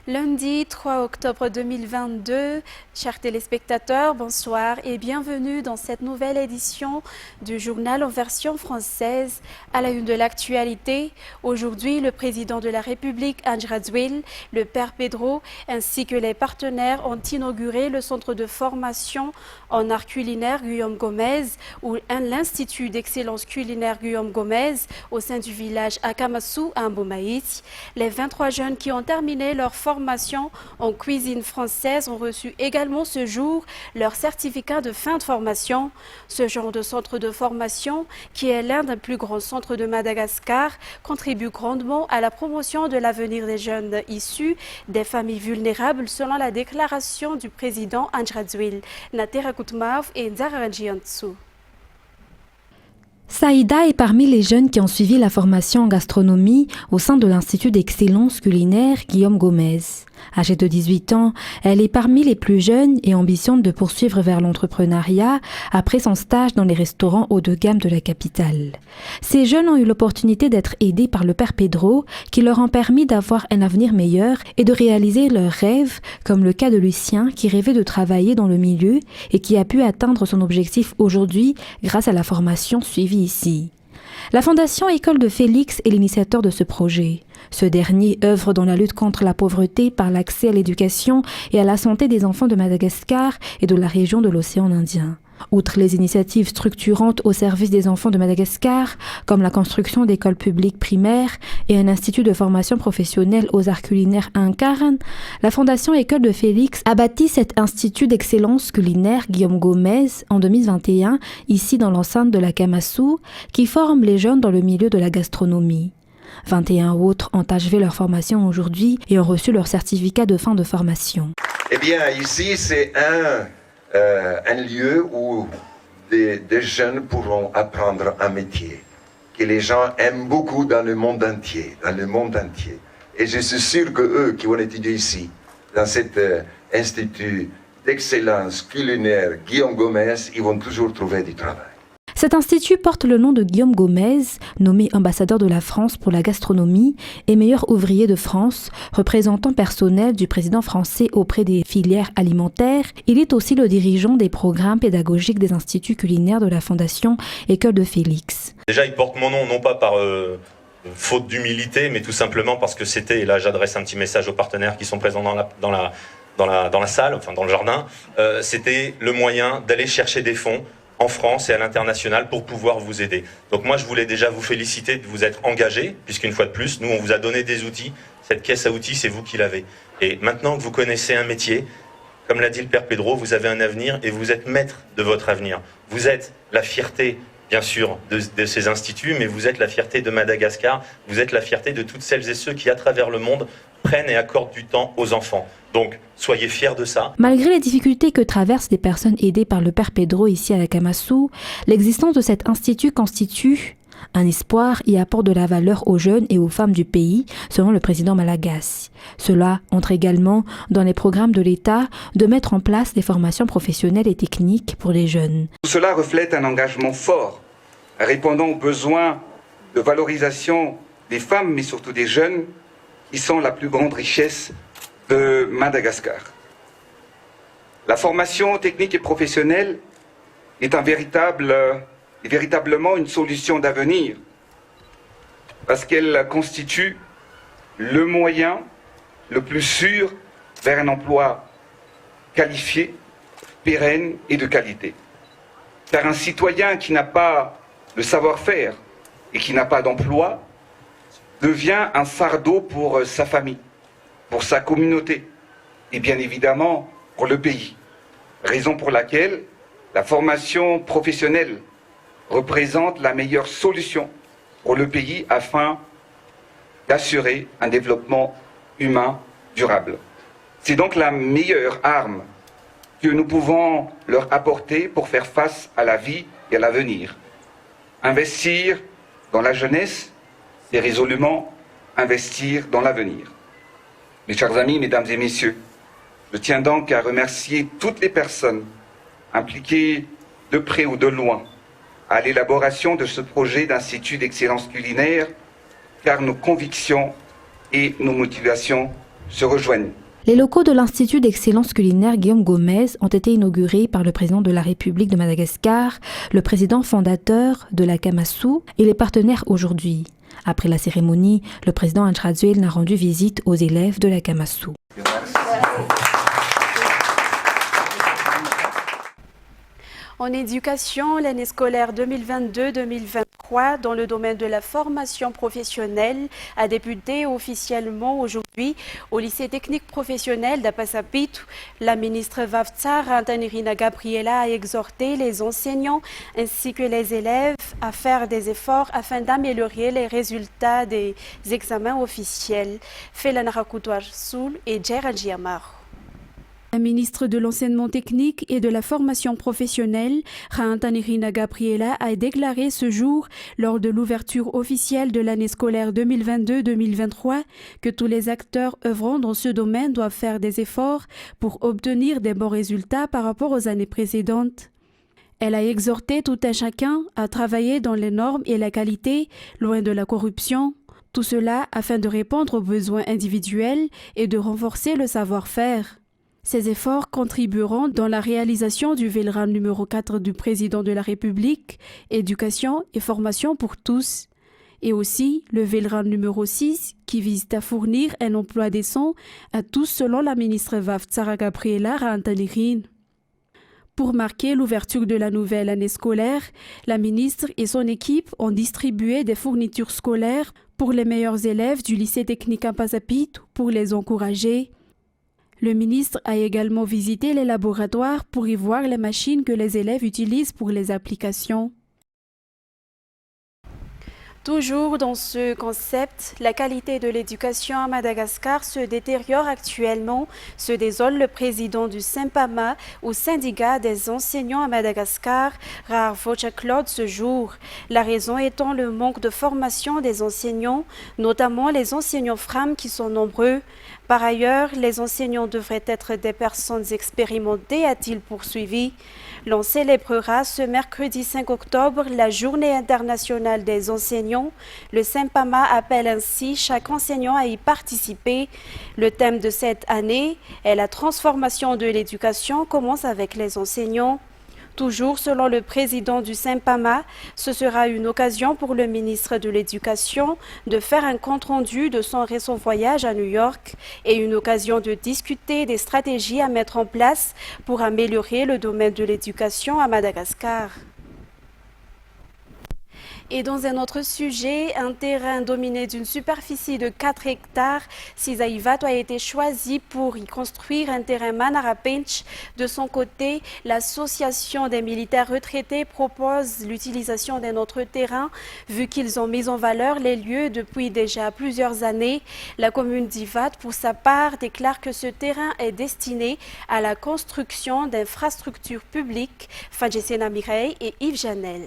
Lundi 3 octobre 2022, chers téléspectateurs, bonsoir et bienvenue dans cette nouvelle édition du journal en version française. À la une de l'actualité, aujourd'hui, le président de la République, Ange Radzouil, le père Pedro, ainsi que les partenaires ont inauguré le centre de formation en art culinaire Guillaume Gomez ou l'Institut d'excellence culinaire Guillaume Gomez au sein du village Akamassou à Mbomaïti. Les 23 jeunes qui ont terminé leur formation en cuisine française ont reçu également ce jour leur certificat de fin de formation. Ce genre de centre de formation, qui est l'un des plus grands centres de Madagascar, contribue grandement à la promotion de l'avenir des jeunes issus des familles vulnérables selon la déclaration du président Ange Radzouil. Natera Koutmav et Nzararanjiantsu. Saïda est parmi les jeunes qui ont suivi la formation en gastronomie au sein de l'Institut d'excellence culinaire Guillaume Gomez. Âgée de 18 ans, elle est parmi les plus jeunes et ambitionne de poursuivre vers l'entrepreneuriat après son stage dans les restaurants haut de gamme de la capitale. Ces jeunes ont eu l'opportunité d'être aidés par le père Pedro qui leur ont permis d'avoir un avenir meilleur et de réaliser leurs rêves, comme le cas de Lucien qui rêvait de travailler dans le milieu et qui a pu atteindre son objectif aujourd'hui grâce à la formation suivie ici. La Fondation École de Félix est l'initiateur de ce projet. Ce dernier œuvre dans la lutte contre la pauvreté par l'accès à l'éducation et à la santé des enfants de Madagascar et de la région de l'océan Indien. Outre les initiatives structurantes au service des enfants de Madagascar, comme la construction d'écoles publiques primaires et un institut de formation professionnelle aux arts culinaires à Incarn, la Fondation École de Félix a bâti cet institut d'excellence culinaire Guillaume Gomez en 2021, ici dans l'enceinte de la Kamassou, qui forme les jeunes dans le milieu de la gastronomie. 21 autres ont achevé leur formation aujourd'hui et ont reçu leur certificat de fin de formation. Eh bien, ici, c'est un lieu où des jeunes pourront apprendre un métier que les gens aiment beaucoup dans le monde entier, Et je suis sûr que eux qui vont étudier ici, dans cet institut d'excellence culinaire Guillaume Gomez, ils vont toujours trouver du travail. Cet institut porte le nom de Guillaume Gomez, nommé ambassadeur de la France pour la gastronomie et meilleur ouvrier de France, représentant personnel du président français auprès des filières alimentaires. Il est aussi le dirigeant des programmes pédagogiques des instituts culinaires de la Fondation École de Félix. Déjà, il porte mon nom, non pas par faute d'humilité, mais tout simplement parce que c'était, et là j'adresse un petit message aux partenaires qui sont présents dans la salle, enfin dans le jardin, c'était le moyen d'aller chercher des fonds en France et à l'international pour pouvoir vous aider. Donc moi je voulais déjà vous féliciter de vous être engagés, puisqu'une fois de plus, nous on vous a donné des outils, cette caisse à outils c'est vous qui l'avez. Et maintenant que vous connaissez un métier, comme l'a dit le père Pedro, vous avez un avenir et vous êtes maître de votre avenir. Vous êtes la fierté bien sûr de ces instituts, mais vous êtes la fierté de Madagascar, vous êtes la fierté de toutes celles et ceux qui à travers le monde prennent et accordent du temps aux enfants. Donc, soyez fiers de ça. Malgré les difficultés que traversent les personnes aidées par le père Pedro ici à la Kamassou, l'existence de cet institut constitue un espoir et apporte de la valeur aux jeunes et aux femmes du pays, selon le président Malagasy. Cela entre également dans les programmes de l'État de mettre en place des formations professionnelles et techniques pour les jeunes. Tout cela reflète un engagement fort, répondant aux besoins de valorisation des femmes, mais surtout des jeunes, qui sont la plus grande richesse de Madagascar. La formation technique et professionnelle est véritablement une solution d'avenir parce qu'elle constitue le moyen le plus sûr vers un emploi qualifié, pérenne et de qualité. Car un citoyen qui n'a pas le savoir-faire et qui n'a pas d'emploi devient un fardeau pour sa famille, pour sa communauté et bien évidemment pour le pays. Raison pour laquelle la formation professionnelle représente la meilleure solution pour le pays afin d'assurer un développement humain durable. C'est donc la meilleure arme que nous pouvons leur apporter pour faire face à la vie et à l'avenir. Investir dans la jeunesse, c'est résolument investir dans l'avenir. Mes chers amis, mesdames et messieurs, je tiens donc à remercier toutes les personnes impliquées de près ou de loin à l'élaboration de ce projet d'institut d'excellence culinaire, car nos convictions et nos motivations se rejoignent. Les locaux de l'Institut d'excellence culinaire Guillaume Gomez ont été inaugurés par le président de la République de Madagascar, le président fondateur de la Kamasu et les partenaires aujourd'hui. Après la cérémonie, le président Antrazuel a rendu visite aux élèves de la Kamasu. En éducation, l'année scolaire 2022-2023 dans le domaine de la formation professionnelle a débuté officiellement aujourd'hui au lycée technique professionnel d'Apasapitu. La ministre Vavtsara Antanirina Gabriela a exhorté les enseignants ainsi que les élèves à faire des efforts afin d'améliorer les résultats des examens officiels. Felana Rakutwar Soul et Djeradji Amaro. La ministre de l'Enseignement technique et de la formation professionnelle, Antanirina Gabriela, a déclaré ce jour, lors de l'ouverture officielle de l'année scolaire 2022-2023, que tous les acteurs œuvrant dans ce domaine doivent faire des efforts pour obtenir des bons résultats par rapport aux années précédentes. Elle a exhorté tout un chacun à travailler dans les normes et la qualité, loin de la corruption. Tout cela afin de répondre aux besoins individuels et de renforcer le savoir-faire. Ces efforts contribueront dans la réalisation du VELRAN numéro 4 du président de la République, éducation et formation pour tous, et aussi le VELRAN numéro 6 qui vise à fournir un emploi décent à tous selon la ministre Vavtsara Gabriela Antanirina. Pour marquer l'ouverture de la nouvelle année scolaire, la ministre et son équipe ont distribué des fournitures scolaires pour les meilleurs élèves du lycée technique Apasapitu pour les encourager. Le ministre a également visité les laboratoires pour y voir les machines que les élèves utilisent pour les applications. Toujours dans ce concept, la qualité de l'éducation à Madagascar se détériore actuellement, se désole le président du SYMPAMA ou syndicat des enseignants à Madagascar, Rar Claude ce jour. La raison étant le manque de formation des enseignants, notamment les enseignants femmes qui sont nombreux. Par ailleurs, les enseignants devraient être des personnes expérimentées, a-t-il poursuivi. L'on célébrera ce mercredi 5 octobre la Journée internationale des enseignants. Le SYMPAMA appelle ainsi chaque enseignant à y participer. Le thème de cette année est la transformation de l'éducation commence avec les enseignants. Toujours selon le président du SYMPAMA, ce sera une occasion pour le ministre de l'Éducation de faire un compte-rendu de son récent voyage à New York et une occasion de discuter des stratégies à mettre en place pour améliorer le domaine de l'éducation à Madagascar. Et dans un autre sujet, un terrain dominé d'une superficie de 4 hectares, Sisaïvato a été choisi pour y construire un terrain Manarapench. De son côté, l'association des militaires retraités propose l'utilisation d'un autre terrain, vu qu'ils ont mis en valeur les lieux depuis déjà plusieurs années. La commune d'Ivat, pour sa part, déclare que ce terrain est destiné à la construction d'infrastructures publiques. Fadjesena Mireille et Yves Janel.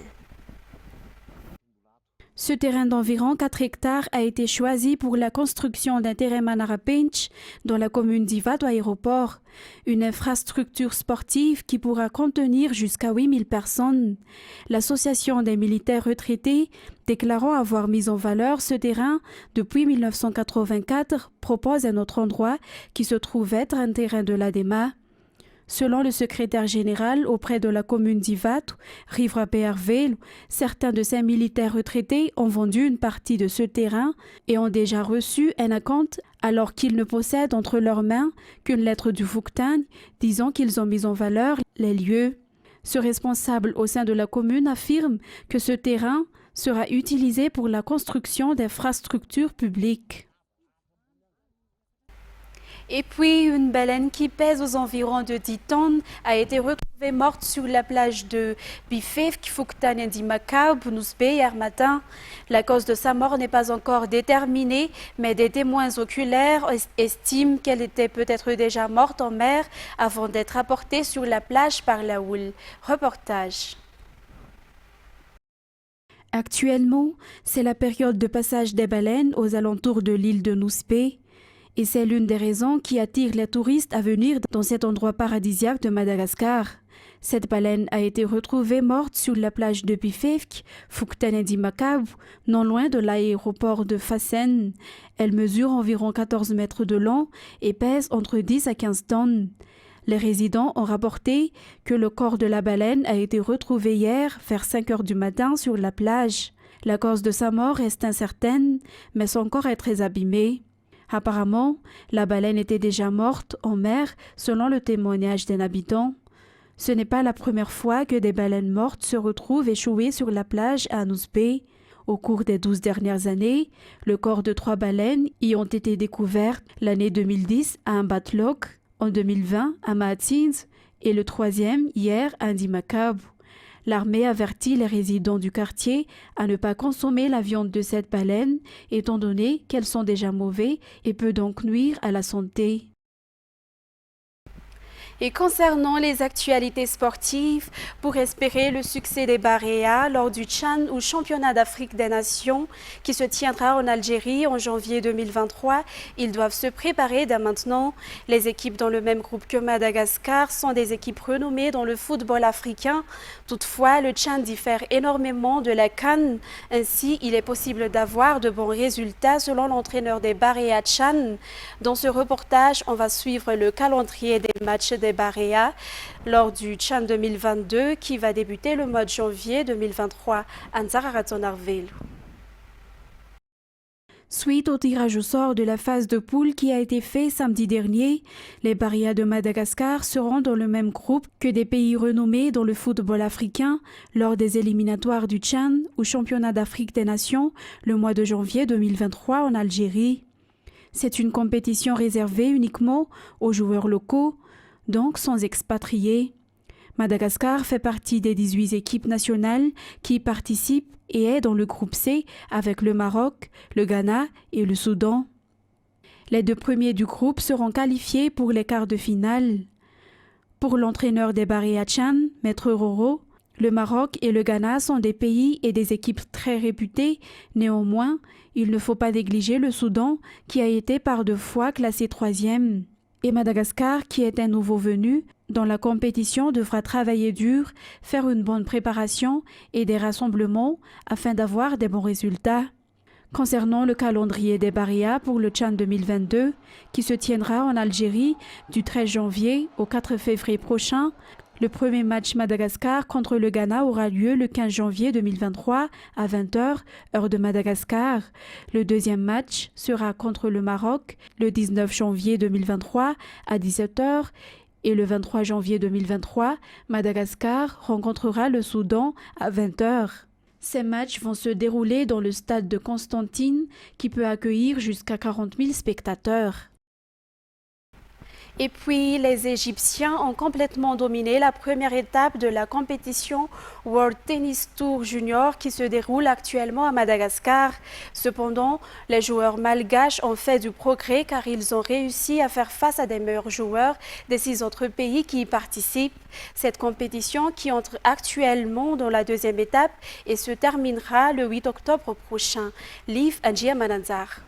Ce terrain d'environ 4 hectares a été choisi pour la construction d'un terrain Manarapench dans la commune d'Ivato Aéroport, une infrastructure sportive qui pourra contenir jusqu'à 8000 personnes. L'association des militaires retraités, déclarant avoir mis en valeur ce terrain depuis 1984, propose un autre endroit qui se trouve être un terrain de l'ADEMA. Selon le secrétaire général auprès de la commune d'Ivato, Rivra PRV, certains de ces militaires retraités ont vendu une partie de ce terrain et ont déjà reçu un acompte alors qu'ils ne possèdent entre leurs mains qu'une lettre du Fuktan disant qu'ils ont mis en valeur les lieux. Ce responsable au sein de la commune affirme que ce terrain sera utilisé pour la construction d'infrastructures publiques. Et puis, une baleine qui pèse aux environs de 10 tonnes a été retrouvée morte sur la plage de Bifef, Kifuktan et Dimaka, Bounusbé, hier matin. La cause de sa mort n'est pas encore déterminée, mais des témoins oculaires estiment qu'elle était peut-être déjà morte en mer avant d'être apportée sur la plage par la houle. Reportage. Actuellement, c'est la période de passage des baleines aux alentours de l'île de Nouspé. Et c'est l'une des raisons qui attire les touristes à venir dans cet endroit paradisiaque de Madagascar. Cette baleine a été retrouvée morte sur la plage de Bifevk, Fuktanedi Makab, non loin de l'aéroport de Fassen. Elle mesure environ 14 mètres de long et pèse entre 10 à 15 tonnes. Les résidents ont rapporté que le corps de la baleine a été retrouvé hier vers 5 heures du matin sur la plage. La cause de sa mort reste incertaine, mais son corps est très abîmé. Apparemment, la baleine était déjà morte en mer selon le témoignage d'un habitant. Ce n'est pas la première fois que des baleines mortes se retrouvent échouées sur la plage à Anus Bay. Au cours des 12 dernières années, le corps de 3 baleines y ont été découverts l'année 2010 à Mbatlok, en 2020 à Maatins et le 3e hier à Ndimakab. L'armée avertit les résidents du quartier à ne pas consommer la viande de cette baleine, étant donné qu'elles sont déjà mauvaises et peut donc nuire à la santé. Et concernant les actualités sportives, pour espérer le succès des Baréas lors du Tchan ou Championnat d'Afrique des Nations qui se tiendra en Algérie en janvier 2023, ils doivent se préparer dès maintenant. Les équipes dans le même groupe que Madagascar sont des équipes renommées dans le football africain. Toutefois, le Tchan diffère énormément de la CAN. Ainsi, il est possible d'avoir de bons résultats selon l'entraîneur des Baréas Tchan. Dans ce reportage, on va suivre le calendrier des matchs des Baréas lors du Tchan 2022 qui va débuter le mois de janvier 2023 à Nzararatonarville. Suite au tirage au sort de la phase de poule qui a été fait samedi dernier, les Baréas de Madagascar seront dans le même groupe que des pays renommés dans le football africain lors des éliminatoires du Tchan ou Championnat d'Afrique des Nations le mois de janvier 2023 en Algérie. C'est une compétition réservée uniquement aux joueurs locaux, donc sans expatriés. Madagascar fait partie des 18 équipes nationales qui participent et est dans le groupe C avec le Maroc, le Ghana et le Soudan. Les 2 premiers du groupe seront qualifiés pour les quarts de finale. Pour l'entraîneur des Baréas Tchan, Maître Roro, le Maroc et le Ghana sont des pays et des équipes très réputés. Néanmoins, il ne faut pas négliger le Soudan qui a été par 2 fois classé 3e. Et Madagascar, qui est un nouveau venu, dans la compétition devra travailler dur, faire une bonne préparation et des rassemblements afin d'avoir des bons résultats. Concernant le calendrier des Baréas pour le Tchan 2022, qui se tiendra en Algérie du 13 janvier au 4 février prochain, le premier match Madagascar contre le Ghana aura lieu le 15 janvier 2023 à 20h, heure de Madagascar. Le deuxième match sera contre le Maroc le 19 janvier 2023 à 17h et le 23 janvier 2023, Madagascar rencontrera le Soudan à 20h. Ces matchs vont se dérouler dans le stade de Constantine qui peut accueillir jusqu'à 40 000 spectateurs. Et puis, les Égyptiens ont complètement dominé la première étape de la compétition World Tennis Tour Junior qui se déroule actuellement à Madagascar. Cependant, les joueurs malgaches ont fait du progrès car ils ont réussi à faire face à des meilleurs joueurs des 6 autres pays qui y participent. Cette compétition qui entre actuellement dans la deuxième étape et se terminera le 8 octobre prochain. Liv Anjia Mananzar.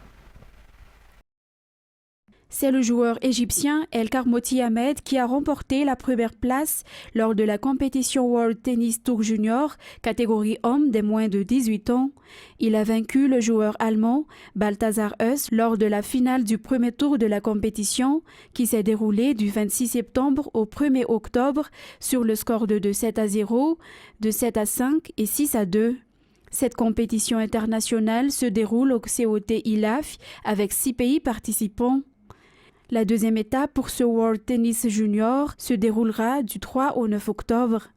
C'est le joueur égyptien El Karmoti Ahmed qui a remporté la première place lors de la compétition World Tennis Tour Junior, catégorie homme des moins de 18 ans. Il a vaincu le joueur allemand Balthazar Huss lors de la finale du premier tour de la compétition qui s'est déroulée du 26 septembre au 1er octobre sur le score de 2-7-0, 2-7-5 et 6-2. Cette compétition internationale se déroule au COT ILAF avec 6 pays participants. La deuxième étape pour ce World Tennis Junior se déroulera du 3 au 9 octobre.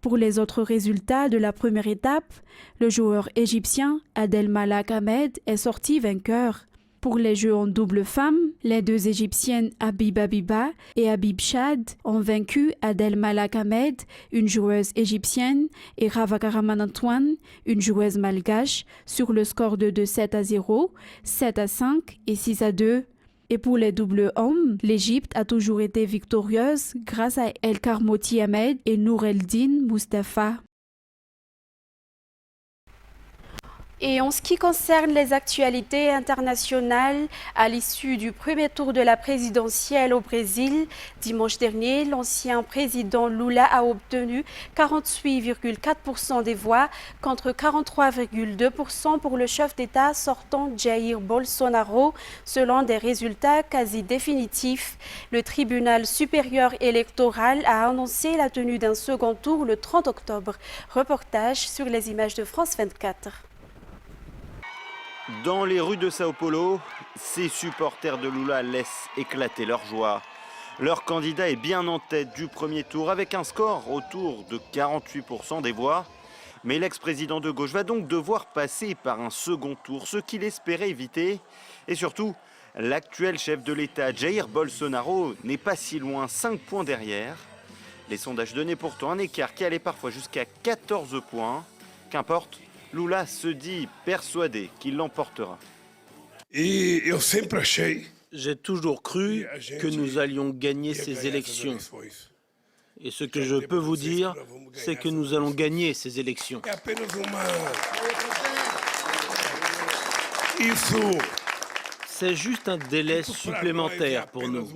Pour les autres résultats de la première étape, le joueur égyptien Adel Malak Ahmed est sorti vainqueur. Pour les jeux en double femmes, les 2 égyptiennes Habib Habiba et Habib Chad ont vaincu Adel Malak Ahmed, une joueuse égyptienne, et Rava Karaman Antoine, une joueuse malgache, sur le score de 2-7-0, 7-5 et 6-2. Et pour les doubles hommes, l'Égypte a toujours été victorieuse grâce à El Karmoti Ahmed et Nour Eldin Mustafa. Et en ce qui concerne les actualités internationales, à l'issue du premier tour de la présidentielle au Brésil, dimanche dernier, l'ancien président Lula a obtenu 48,4% des voix contre 43,2% pour le chef d'État sortant Jair Bolsonaro, selon des résultats quasi définitifs. Le tribunal supérieur électoral a annoncé la tenue d'un second tour le 30 octobre. Reportage sur les images de France 24. Dans les rues de Sao Paulo, ces supporters de Lula laissent éclater leur joie. Leur candidat est bien en tête du premier tour avec un score autour de 48% des voix. Mais l'ex-président de gauche va donc devoir passer par un second tour, ce qu'il espérait éviter. Et surtout, l'actuel chef de l'État, Jair Bolsonaro, n'est pas si loin, 5 points derrière. Les sondages donnaient pourtant un écart qui allait parfois jusqu'à 14 points. Qu'importe, Lula se dit persuadé qu'il l'emportera. J'ai toujours cru que nous allions gagner ces élections. Et ce que je peux vous dire, c'est que nous allons gagner ces élections. C'est juste un délai supplémentaire pour nous.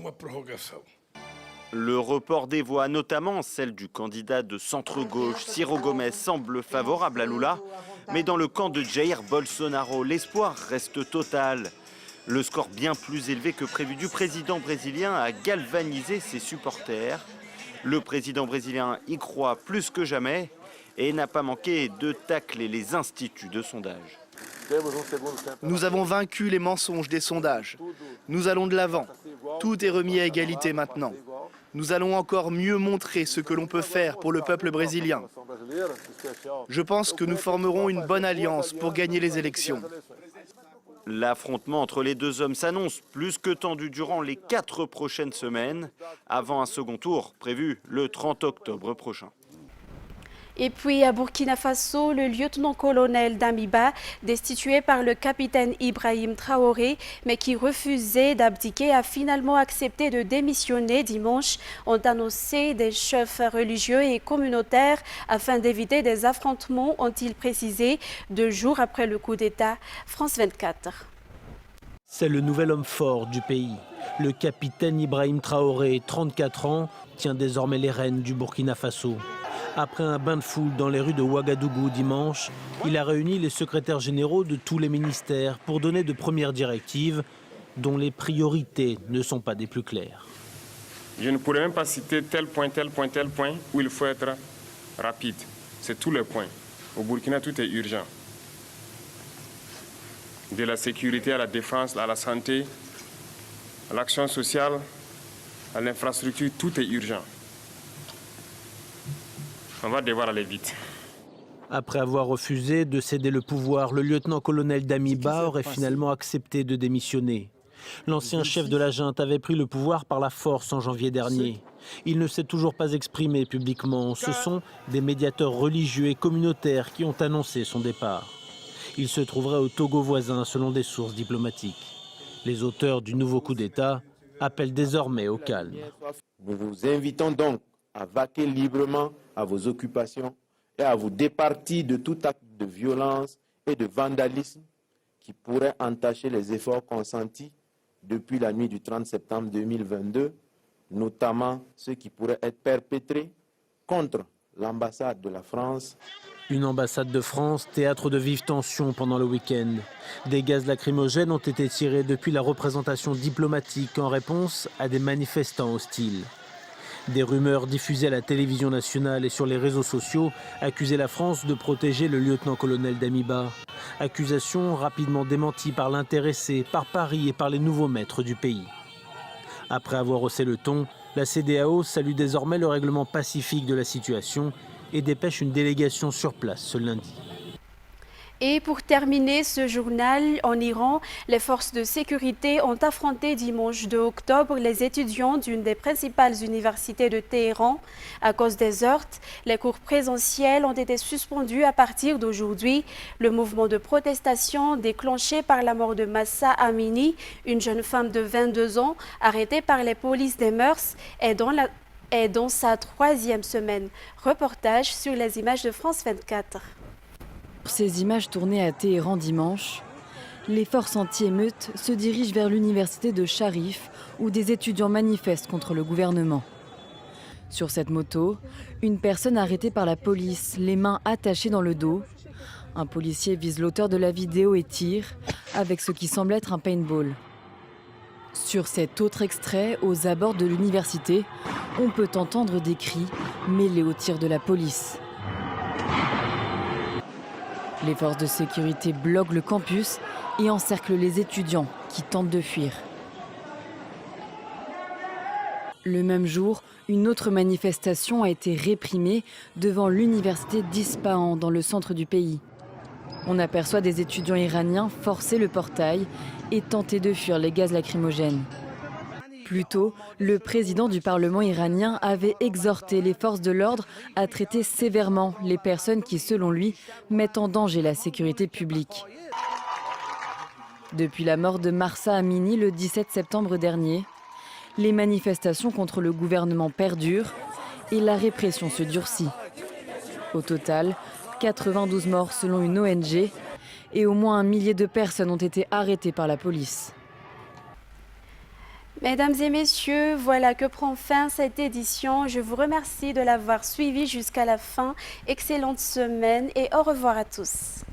Le report des voix, notamment celle du candidat de centre-gauche, Ciro Gomes, semble favorable à Lula. Mais dans le camp de Jair Bolsonaro, l'espoir reste total. Le score bien plus élevé que prévu du président brésilien a galvanisé ses supporters. Le président brésilien y croit plus que jamais et n'a pas manqué de tacler les instituts de sondage. Nous avons vaincu les mensonges des sondages. Nous allons de l'avant. Tout est remis à égalité maintenant. Nous allons encore mieux montrer ce que l'on peut faire pour le peuple brésilien. Je pense que nous formerons une bonne alliance pour gagner les élections. L'affrontement entre les deux hommes s'annonce plus que tendu durant les 4 prochaines semaines, avant un second tour prévu le 30 octobre prochain. Et puis à Burkina Faso, le lieutenant-colonel Damiba, destitué par le capitaine Ibrahim Traoré, mais qui refusait d'abdiquer, a finalement accepté de démissionner dimanche, ont annoncé des chefs religieux et communautaires afin d'éviter des affrontements, ont-ils précisé, 2 jours après le coup d'État. France 24. C'est le nouvel homme fort du pays. Le capitaine Ibrahim Traoré, 34 ans, tient désormais les rênes du Burkina Faso. Après un bain de foule dans les rues de Ouagadougou dimanche, il a réuni les secrétaires généraux de tous les ministères pour donner de premières directives dont les priorités ne sont pas des plus claires. Je ne pourrais même pas citer tel point où il faut être rapide. C'est tous les points. Au Burkina, tout est urgent. De la sécurité à la défense, à la santé, à l'action sociale, à l'infrastructure, tout est urgent. On va devoir aller vite. Après avoir refusé de céder le pouvoir, le lieutenant-colonel Damiba aurait finalement accepté de démissionner. L'ancien chef de la junte avait pris le pouvoir par la force en janvier dernier. Il ne s'est toujours pas exprimé publiquement. Ce sont des médiateurs religieux et communautaires qui ont annoncé son départ. Il se trouverait au Togo voisin selon des sources diplomatiques. Les auteurs du nouveau coup d'État appellent désormais au calme. Nous vous invitons donc à vaquer librement à vos occupations et à vous départir de tout acte de violence et de vandalisme qui pourrait entacher les efforts consentis depuis la nuit du 30 septembre 2022, notamment ceux qui pourraient être perpétrés contre l'ambassade de la France. Une ambassade de France, théâtre de vives tensions pendant le week-end. Des gaz lacrymogènes ont été tirés depuis la représentation diplomatique en réponse à des manifestants hostiles. Des rumeurs diffusées à la télévision nationale et sur les réseaux sociaux accusaient la France de protéger le lieutenant-colonel Damiba. Accusation rapidement démentie par l'intéressé, par Paris et par les nouveaux maîtres du pays. Après avoir haussé le ton, la CEDEAO salue désormais le règlement pacifique de la situation et dépêche une délégation sur place ce lundi. Et pour terminer ce journal, en Iran, les forces de sécurité ont affronté dimanche 2 octobre les étudiants d'une des principales universités de Téhéran. À cause des heurts, les cours présentiels ont été suspendus à partir d'aujourd'hui. Le mouvement de protestation déclenché par la mort de Mahsa Amini, une jeune femme de 22 ans, arrêtée par les polices des mœurs, est dans sa 3e semaine. Reportage sur les images de France 24. Sur ces images tournées à Téhéran dimanche, les forces anti-émeutes se dirigent vers l'université de Sharif où des étudiants manifestent contre le gouvernement. Sur cette moto, une personne arrêtée par la police, les mains attachées dans le dos. Un policier vise l'auteur de la vidéo et tire avec ce qui semble être un paintball. Sur cet autre extrait, aux abords de l'université, on peut entendre des cris mêlés aux tirs de la police. Les forces de sécurité bloquent le campus et encerclent les étudiants qui tentent de fuir. Le même jour, une autre manifestation a été réprimée devant l'université d'Ispahan dans le centre du pays. On aperçoit des étudiants iraniens forcer le portail et tenter de fuir les gaz lacrymogènes. Plus tôt, le président du Parlement iranien avait exhorté les forces de l'ordre à traiter sévèrement les personnes qui, selon lui, mettent en danger la sécurité publique. Depuis la mort de Mahsa Amini le 17 septembre dernier, les manifestations contre le gouvernement perdurent et la répression se durcit. Au total, 92 morts selon une ONG et au moins 1 millier de personnes ont été arrêtées par la police. Mesdames et messieurs, voilà que prend fin cette édition. Je vous remercie de l'avoir suivi jusqu'à la fin. Excellente semaine et au revoir à tous.